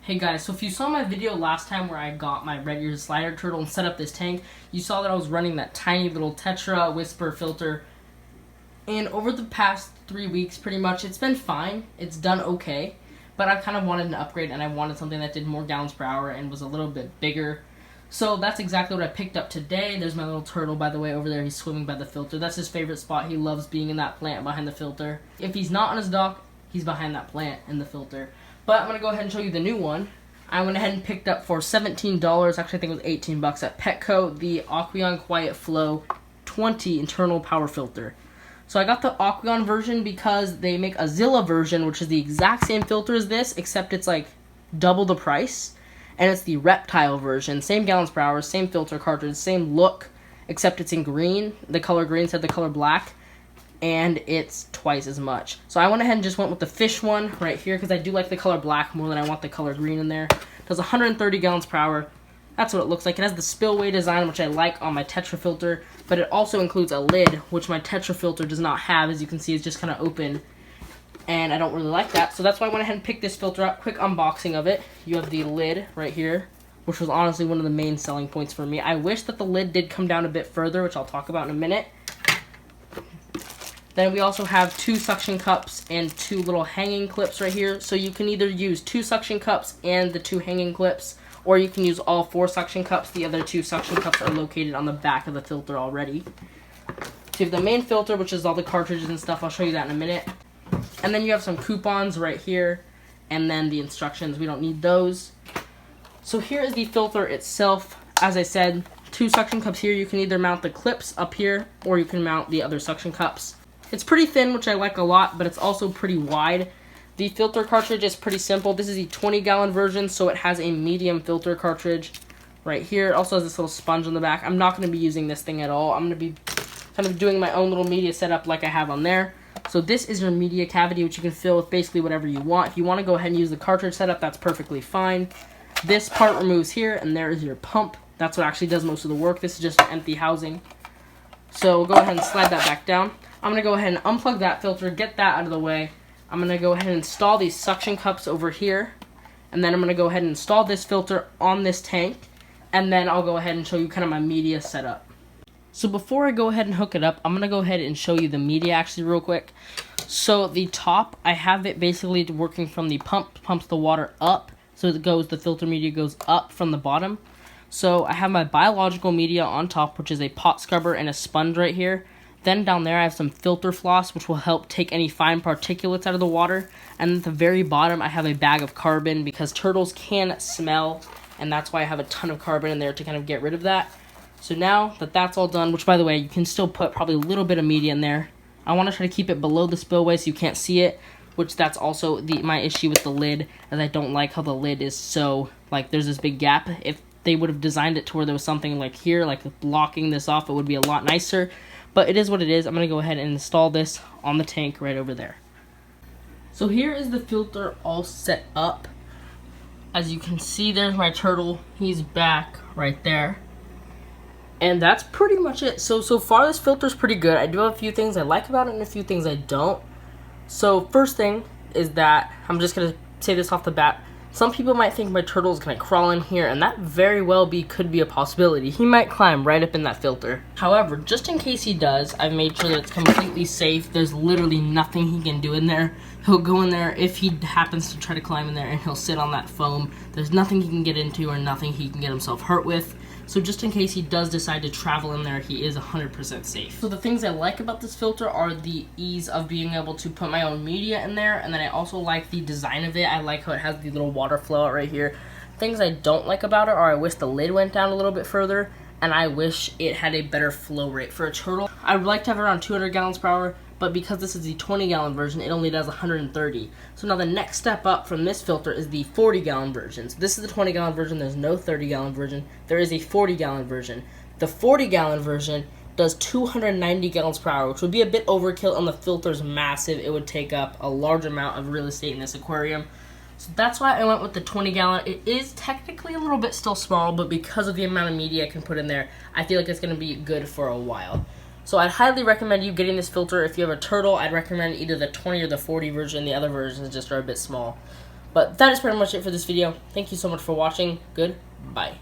Hey guys, so if you saw my video last time where I got my red ear slider turtle and set up this tank, you saw that I was running that tiny little Tetra Whisper filter. And over the past 3 weeks, pretty much, it's been fine. It's done okay. But I kind of wanted an upgrade, and I wanted something that did more gallons per hour and was a little bit bigger. So that's exactly what I picked up today. There's my little turtle, by the way, over there. He's swimming by the filter. That's his favorite spot. He loves being in that plant behind the filter. If he's not on his dock, he's behind that plant in the filter. But I'm going to go ahead and show you the new one. I went ahead and picked up for $17, actually I think it was 18 bucks at Petco, the Aqueon Quiet Flow 20 internal power filter. So I got the Aqueon version because they make a Zilla version, which is the exact same filter as this, except it's like double the price. And it's the Reptile version, same gallons per hour, same filter cartridge, same look, except it's in green, the color green instead of the color black. And it's twice as much. So I went ahead and just went with the fish one right here because I do like the color black more than I want the color green in there. It does 130 gallons per hour. That's what it looks like. It has the spillway design, which I like on my Tetra filter, but it also includes a lid, which my Tetra filter does not have. As you can see, it's just kind of open, and I don't really like that. So that's why I went ahead and picked this filter up. Quick unboxing of it. You have the lid right here, which was honestly one of the main selling points for me. I wish that the lid did come down a bit further, which I'll talk about in a minute. Then we also have 2 suction cups and 2 little hanging clips right here. So you can either use 2 suction cups and the 2 hanging clips, or you can use all 4 suction cups. The other 2 suction cups are located on the back of the filter already. So you have the main filter, which is all the cartridges and stuff. I'll show you that in a minute. And then you have some coupons right here, and then the instructions. We don't need those. So here is the filter itself. As I said, 2 suction cups here. You can either mount the clips up here, or you can mount the other suction cups. It's pretty thin, which I like a lot, but it's also pretty wide. The filter cartridge is pretty simple. This is the 20-gallon version, so it has a medium filter cartridge right here. It also has this little sponge on the back. I'm not going to be using this thing at all. I'm going to be kind of doing my own little media setup like I have on there. So this is your media cavity, which you can fill with basically whatever you want. If you want to go ahead and use the cartridge setup, that's perfectly fine. This part removes here, and there is your pump. That's what actually does most of the work. This is just an empty housing. So we'll go ahead and slide that back down. I'm going to go ahead and unplug that filter, get that out of the way. I'm going to go ahead and install these suction cups over here. And then I'm going to go ahead and install this filter on this tank. And then I'll go ahead and show you kind of my media setup. So before I go ahead and hook it up, I'm going to go ahead and show you the media actually real quick. So the top, I have it basically working from the pump, pumps the water up. So the filter media goes up from the bottom. So I have my biological media on top, which is a pot scrubber and a sponge right here. Then down there I have some filter floss, which will help take any fine particulates out of the water. And at the very bottom I have a bag of carbon because turtles can smell, and that's why I have a ton of carbon in there to kind of get rid of that. So now that that's all done, which by the way, you can still put probably a little bit of media in there. I want to try to keep it below the spillway so you can't see it, which that's also my issue with the lid, as I don't like how the lid is so, like, there's this big gap. If they would have designed it to where there was something like here, like blocking this off, it would be a lot nicer. But it is what it is. I'm going to go ahead and install this on the tank right over there. So here is the filter all set up. As you can see, there's my turtle. He's back right there. And that's pretty much it. So far this filter is pretty good. I do have a few things I like about it and a few things I don't. So first thing is that, I'm just going to say this off the bat. Some people might think my turtle is going to crawl in here, and that very well could be a possibility. He might climb right up in that filter. However, just in case he does, I've made sure that it's completely safe. There's literally nothing he can do in there. He'll go in there if he happens to try to climb in there, and he'll sit on that foam. There's nothing he can get into or nothing he can get himself hurt with. So just in case he does decide to travel in there, he is 100% safe. So the things I like about this filter are the ease of being able to put my own media in there, and then I also like the design of it. I like how it has the little water flow out right here. Things I don't like about it are I wish the lid went down a little bit further, and I wish it had a better flow rate. For a turtle, I would like to have around 200 gallons per hour, but because this is the 20-gallon version, it only does 130. So now the next step up from this filter is the 40-gallon version. So this is the 20-gallon version. There's no 30-gallon version. There is a 40-gallon version. The 40-gallon version does 290 gallons per hour, which would be a bit overkill, and the filter's massive. It would take up a large amount of real estate in this aquarium. So that's why I went with the 20-gallon. It is technically a little bit still small, but because of the amount of media I can put in there, I feel like it's going to be good for a while. So I'd highly recommend you getting this filter. If you have a turtle, I'd recommend either the 20 or the 40 version. The other versions just are a bit small. But that is pretty much it for this video. Thank you so much for watching. Goodbye.